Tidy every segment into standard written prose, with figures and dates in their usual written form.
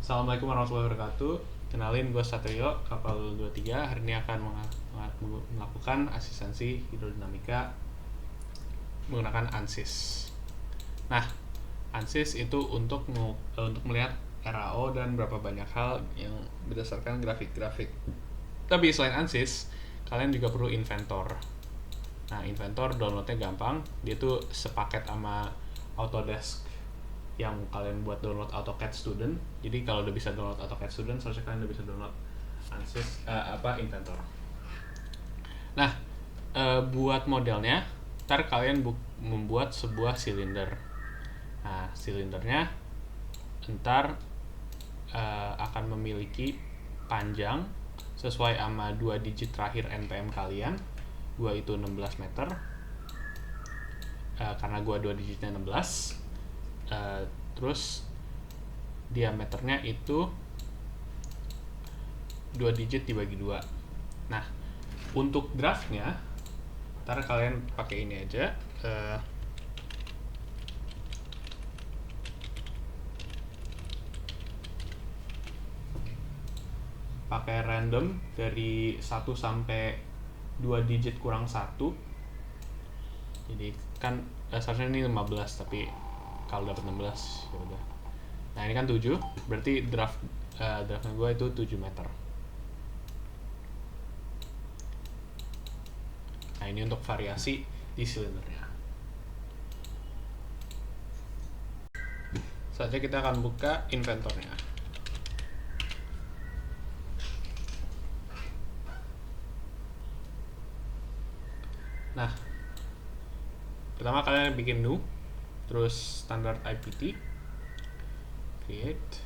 Assalamualaikum warahmatullahi wabarakatuh. Kenalin, gue Satrio, kapal 23. Hari ini akan melakukan asistensi hidrodinamika menggunakan ANSYS. Nah, ANSYS itu untuk melihat RAO dan berapa banyak hal yang berdasarkan grafik-grafik. Tapi selain ANSYS, kalian juga perlu Inventor. Nah, Inventor downloadnya gampang. Dia tuh sepaket sama Autodesk yang kalian buat download AutoCAD Student. Jadi kalau udah bisa download AutoCAD Student, seharusnya kalian udah bisa download ANSYS Inventor. Nah, buat modelnya, ntar kalian membuat sebuah silinder. Nah, silindernya ntar akan memiliki panjang sesuai sama 2 digit terakhir NPM kalian. Gua itu 16 meter. Karena gua 2 digitnya 16. Terus diameternya itu 2 digit dibagi 2. Nah, untuk draftnya ntar kalian pakai ini aja, pakai random dari 1 sampai 2 digit kurang 1. Jadi kan seharusnya ini 15, tapi kalau dapat 16 ya udah. Nah, ini kan 7, berarti draftnya gue itu 7 meter. Nah, ini untuk variasi di silindernya. Saja kita akan buka Inventornya. Nah, pertama kalian bikin new, terus standard IPT, create.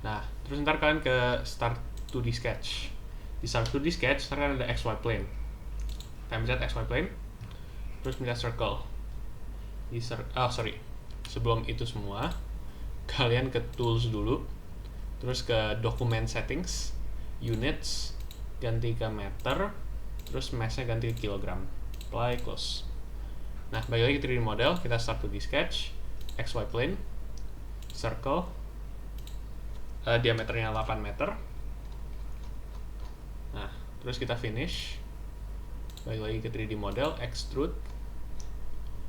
Nah, terus ntar kalian ke start 2D sketch. Di start 2D sketch ntar kan ada XY plane. Kalian pencet XY plane, terus pencet circle. Sebelum itu semua, kalian ke tools dulu, terus ke document settings, units, ganti ke meter, terus mass-nya ganti ke kilogram. Apply, close. Nah, balik lagi ke 3D model, kita start 2D sketch, XY plane, circle, diameternya 8 meter. Nah, terus kita finish, balik lagi ke 3D model, extrude.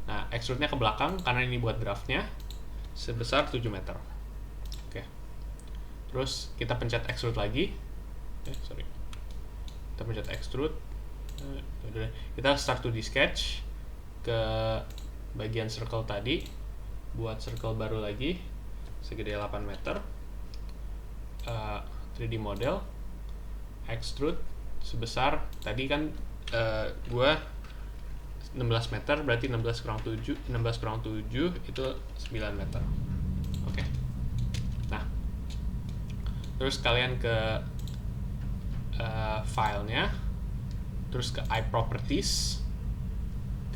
Nah, extrude-nya ke belakang karena ini buat draftnya, sebesar 7 meter. Oke. Terus kita pencet extrude lagi. Kita pencet extrude. Kita start 2D sketch ke bagian circle tadi, buat circle baru lagi segede 8 meter. 3D model, extrude sebesar tadi kan gua 16 meter, berarti 16 kurang 7 itu 9 meter. Oke. Nah, terus kalian ke filenya, terus ke iProperties,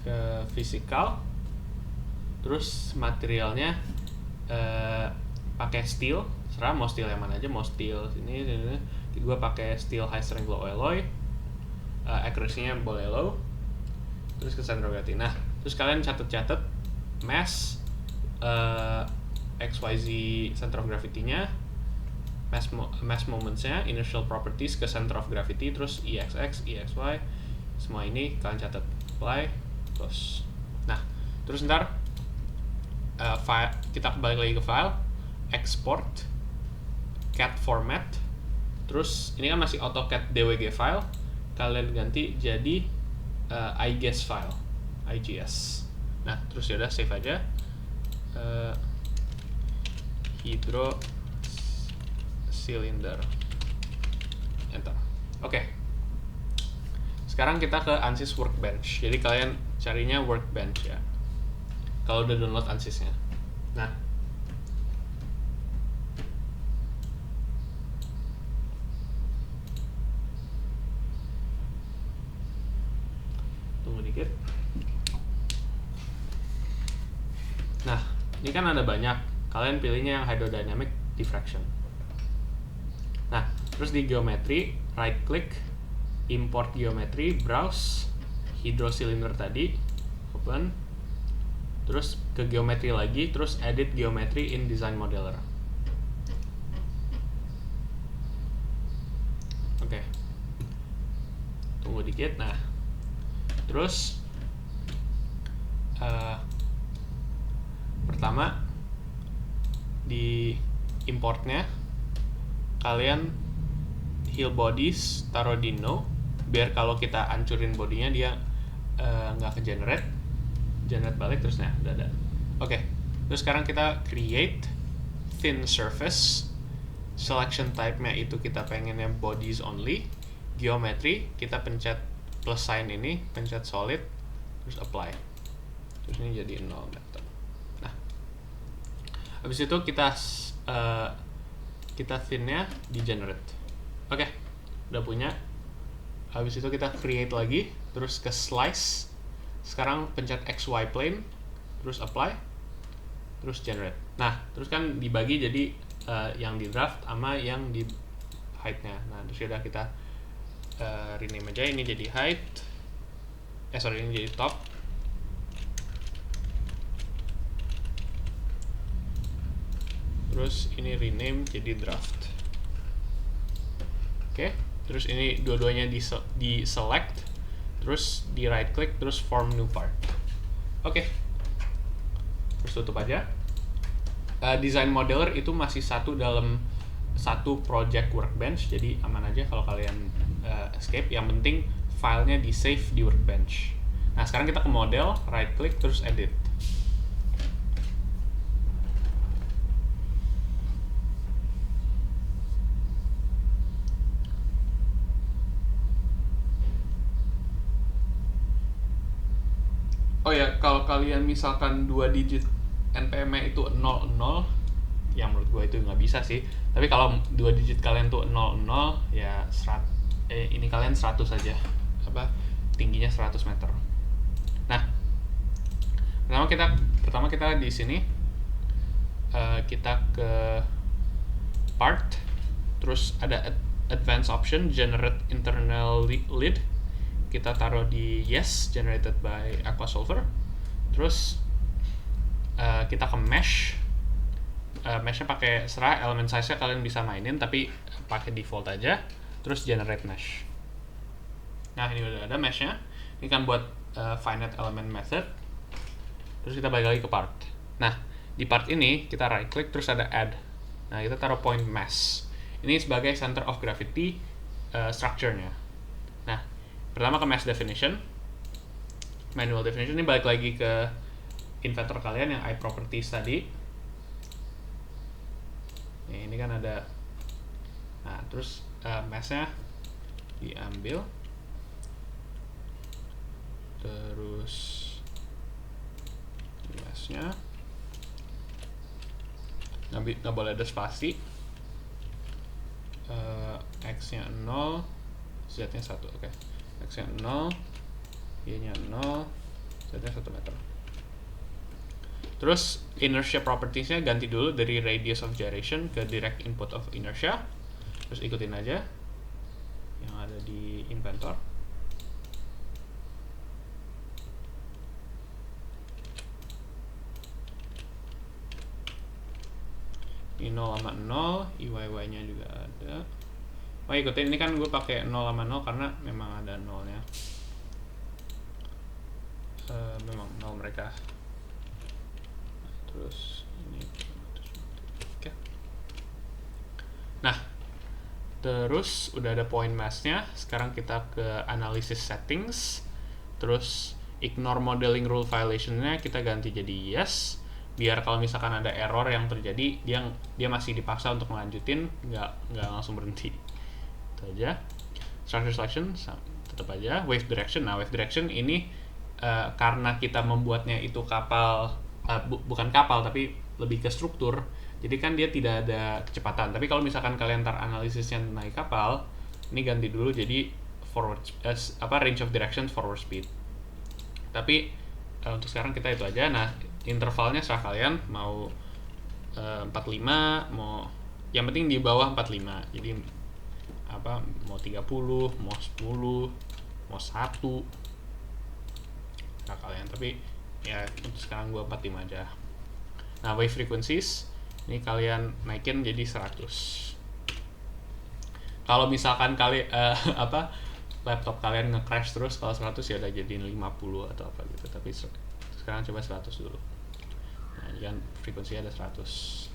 ke physical, terus materialnya pakai steel, serah mau steel yang mana aja, mau steel sini. Gue pakai steel high strength low alloy, accuracy-nya boleh low, terus ke center of gravity. Nah, terus kalian catat mass, XYZ center of gravity-nya, mass moments-nya, initial properties ke center of gravity, terus EXX, EXY, semua ini kalian catat. Apply, close. Nah, terus ntar kita balik lagi ke file, export, CAD format, terus ini kan masih AutoCAD DWG file, kalian ganti jadi IGES file, IGS. Nah, terus ya udah save aja, hydro cylinder, enter. Oke. Sekarang kita ke ANSYS Workbench. Jadi kalian carinya Workbench ya, kalau udah download ANSYS-nya. Nah, tunggu dikit. Nah, ini kan ada banyak. Kalian pilihnya yang hydrodynamic diffraction. Nah, terus di geometry, right click, import geometry, browse, hydro cylinder tadi, open, terus ke geometry lagi, terus edit geometry in design modeler. Oke. Tunggu dikit. Nah, terus pertama di importnya kalian heal bodies taruh di no, biar kalau kita hancurin bodinya dia nggak ke generate balik. Terus nah udah ada. Oke. Terus sekarang kita create thin surface, selection type-nya itu kita pengennya bodies only, geometry kita pencet plus sign ini, pencet solid, terus apply. Terus ini jadi 0 meter. Nah, habis itu kita thin-nya di generate. Oke, udah punya. Habis itu kita create lagi, terus ke slice. Sekarang pencet XY plane, terus apply, terus generate. Nah, terus kan dibagi jadi yang di draft sama yang di height-nya. Nah, terus udah kita rename aja, ini jadi height. Ini jadi top. Terus ini rename jadi draft. Oke, terus ini dua-duanya di select, terus di right click, terus form new part. Oke. Terus tutup aja. Design modeler itu masih satu dalam satu project workbench, jadi aman aja kalau kalian escape. Yang penting filenya di save di workbench. Nah, sekarang kita ke model, right click, terus edit. Oh ya, kalau kalian misalkan 2 digit NPM-nya itu 00, yang menurut gue itu nggak bisa sih. Tapi kalau 2 digit kalian tuh 00, ya ini kalian 100 aja. Tingginya 100 meter. Nah, pertama kita di sini kita ke part, terus ada advanced option, generate internal lead. Kita taruh di yes, generated by Aquasolver. Terus kita ke mesh. Meshnya pakai serah, element size-nya kalian bisa mainin, tapi pakai default aja. Terus generate mesh. Nah, ini udah ada meshnya. Ini kan buat finite element method. Terus kita balik lagi ke part. Nah, di part ini kita right click, terus ada add. Nah, kita taruh point mass. Ini sebagai center of gravity structure-nya. Nah, pertama ke mass definition, manual definition. Ini balik lagi ke inventor kalian yang iProperties tadi. Ini kan ada. Nah, terus mass-nya diambil, terus mass-nya nggak boleh ada spasi. X-nya 0, Z-nya 1. Oke. X-nya 0, Y-nya 0, Z-nya 1 meter. Terus inertia properties-nya ganti dulu dari radius of gyration ke direct input of inertia. Terus ikutin aja yang ada di inventor. Ini 0 sama 0, IYY-nya juga ada. Oh, ikutin, ini kan gue pakai 0 sama 0 karena memang ada 0-nya. Memang 0 mereka. Terus ini. Oke. Nah, terus udah ada point mass-nya. Sekarang kita ke analysis settings. Terus ignore modeling rule violation-nya kita ganti jadi yes. Biar kalau misalkan ada error yang terjadi, dia masih dipaksa untuk melanjutin, nggak langsung berhenti. Itu aja. Structure selection tetap aja. Wave direction. Nah, wave direction ini karena kita membuatnya itu kapal, bukan kapal tapi lebih ke struktur. Jadi kan dia tidak ada kecepatan. Tapi kalau misalkan kalian analisisnya naik kapal, ini ganti dulu jadi forward range of direction forward speed. Tapi untuk sekarang kita itu aja. Nah, intervalnya serah kalian mau 45, mau yang penting di bawah 45. Jadi mau 30, mau 10, mau 1 serah kalian. Tapi ya untuk sekarang gua 45 aja. Nah, wave frequencies ini kalian naikin jadi 100. Kalau misalkan laptop kalian nge-crash terus, kalau 100 ya udah jadiin 50 atau apa gitu, tapi sekarang coba 100 dulu. Nah, kan frekuensinya ada 100.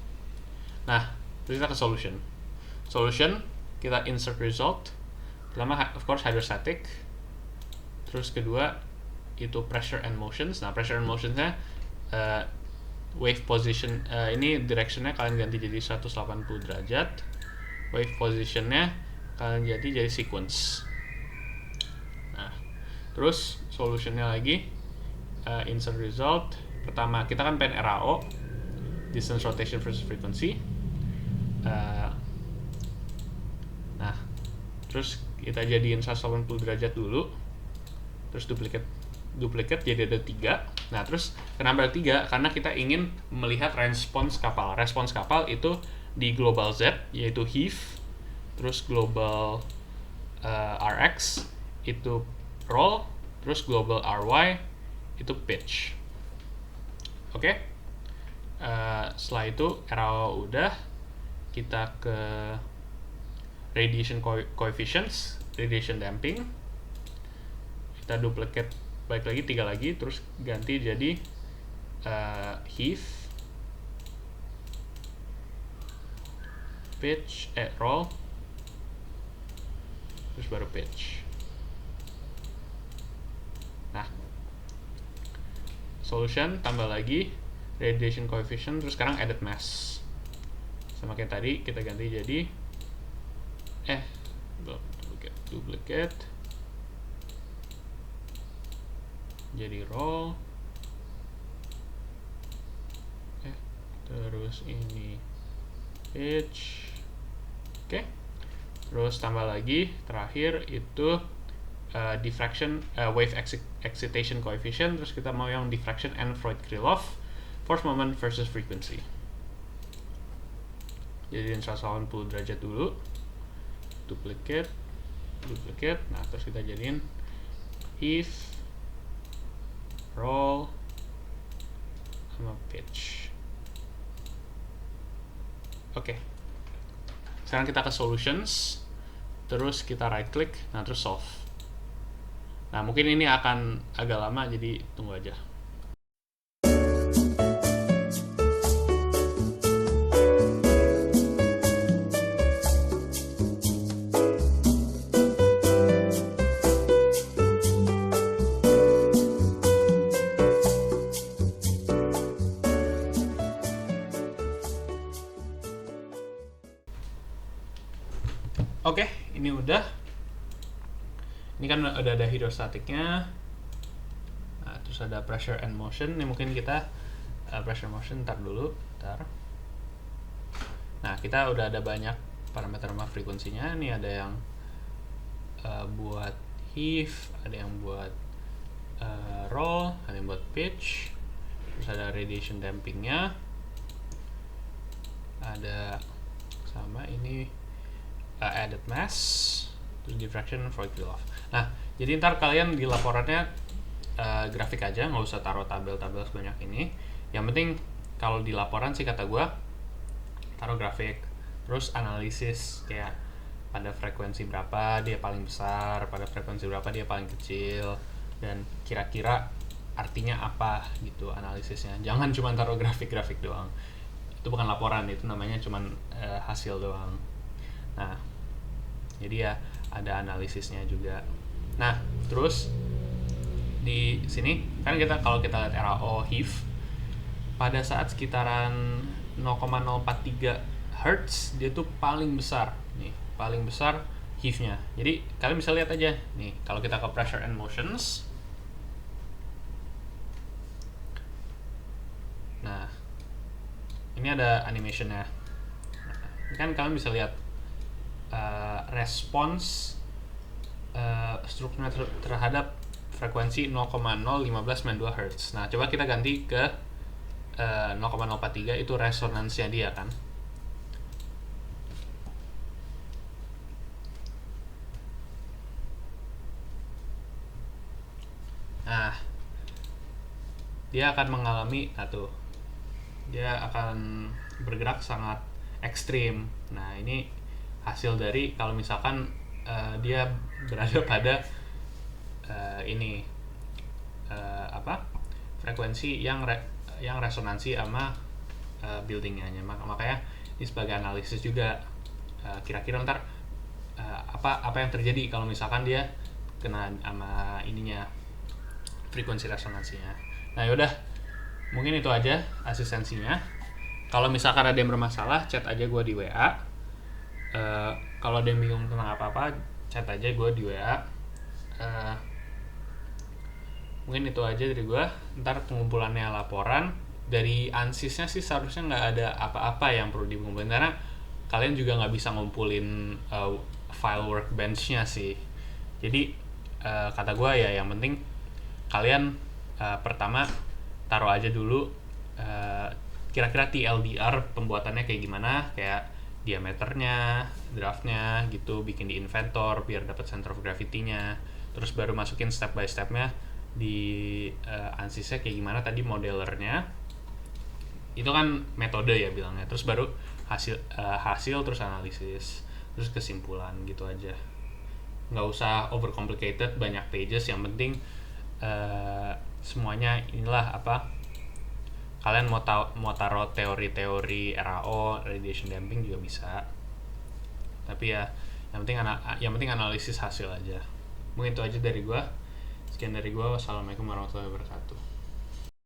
Nah, terus kita ke solution, kita insert result. Pertama of course hydrostatic, terus kedua itu pressure and motions. Nah, pressure and motionsnya wave position, ini directionnya kalian ganti jadi 180 derajat, wave positionnya kalian jadi sequence. Nah, terus solutionnya lagi insert result. Pertama kita kan pengen RAO, distance rotation versus frequency. Nah, terus kita jadiin 180 derajat dulu, terus duplicate jadi ada 3. Nah, terus kenapa ada 3? Karena kita ingin melihat respons kapal. Respons kapal itu di global Z, yaitu heave, terus global Rx itu roll, terus global Ry itu pitch. Oke? Setelah itu RAO udah, kita ke radiation coefficients, radiation damping, kita duplicate balik lagi 3 lagi, terus ganti jadi heave, pitch, roll, terus baru pitch. Nah, solution tambah lagi radiation coefficient, terus sekarang added mass, sama kayak tadi kita ganti jadi duplicate jadi roll, terus ini pitch. Oke. Terus tambah lagi terakhir itu diffraction, wave excitation coefficient, terus kita mau yang diffraction and Freud-Krylov, force moment versus frequency. Jadiin 180 derajat dulu, duplicate. Nah, terus kita jadiin heave, roll, sama pitch. Oke. Sekarang kita ke solutions, terus kita right click, nah terus solve. Nah, mungkin ini akan agak lama, jadi tunggu aja. Oke, ini udah. Ini kan udah ada hydrostatiknya. Nah, terus ada pressure and motion. Ini mungkin kita pressure motion ntar dulu. Nah, kita udah ada banyak parameter sama frekuensinya. Ini ada yang buat heave, ada yang buat roll, ada yang buat pitch. Terus ada radiation dampingnya. Ada sama ini added mass, terus diffraction, Freud-Krylov. Nah, jadi ntar kalian di laporannya grafik aja, nggak usah taruh tabel-tabel sebanyak ini. Yang penting kalau di laporan sih kata gue taruh grafik, terus analisis kayak pada frekuensi berapa dia paling besar, pada frekuensi berapa dia paling kecil, dan kira-kira artinya apa gitu analisisnya. Jangan cuma taruh grafik-grafik doang. Itu bukan laporan, itu namanya cuma hasil doang. Nah, jadi ya ada analisisnya juga. Nah, terus di sini kan kalau kita lihat RAO heave pada saat sekitaran 0,043 Hz dia tuh paling besar nih, paling besar heave-nya. Jadi kalian bisa lihat aja nih, kalau kita ke pressure and motions. Nah, ini ada animation-nya. Nah, ini kan kalian bisa lihat respons strukturnya terhadap frekuensi 0,01592 Hz. Nah, coba kita ganti ke 0,043, itu resonansnya dia kan. Nah, dia akan mengalami, dia akan bergerak sangat ekstrim. Nah, ini hasil dari kalau misalkan dia berada pada frekuensi yang resonansi sama buildingnya. Makanya ini sebagai analisis juga, kira-kira ntar apa yang terjadi kalau misalkan dia kena sama ininya, frekuensi resonansinya. Nah yaudah, mungkin itu aja asistensinya. Kalau misalkan ada yang bermasalah, chat aja gue di WA. Kalau ada yang bingung tentang apa-apa, chat aja gue di WA. Mungkin itu aja dari gue. Ntar pengumpulannya laporan dari ANSYS-nya sih seharusnya nggak ada apa-apa yang perlu dikumpulin, karena kalian juga nggak bisa ngumpulin file workbench-nya sih. Jadi kata gue ya yang penting kalian pertama taruh aja dulu kira-kira TLDR pembuatannya kayak gimana, kayak diameternya, draftnya gitu, bikin di Inventor biar dapat center of gravity-nya, terus baru masukin step by step-nya di ANSYS-nya kayak gimana tadi modelernya. Itu kan metode ya bilangnya, terus baru hasil terus analisis, terus kesimpulan gitu aja. Nggak usah overcomplicated banyak pages, yang penting semuanya inilah kalian mau taruh teori-teori RAO, radiation damping juga bisa, tapi ya yang penting analisis hasil aja. Mungkin itu aja dari gua. Sekian dari gua. Wassalamualaikum warahmatullahi wabarakatuh.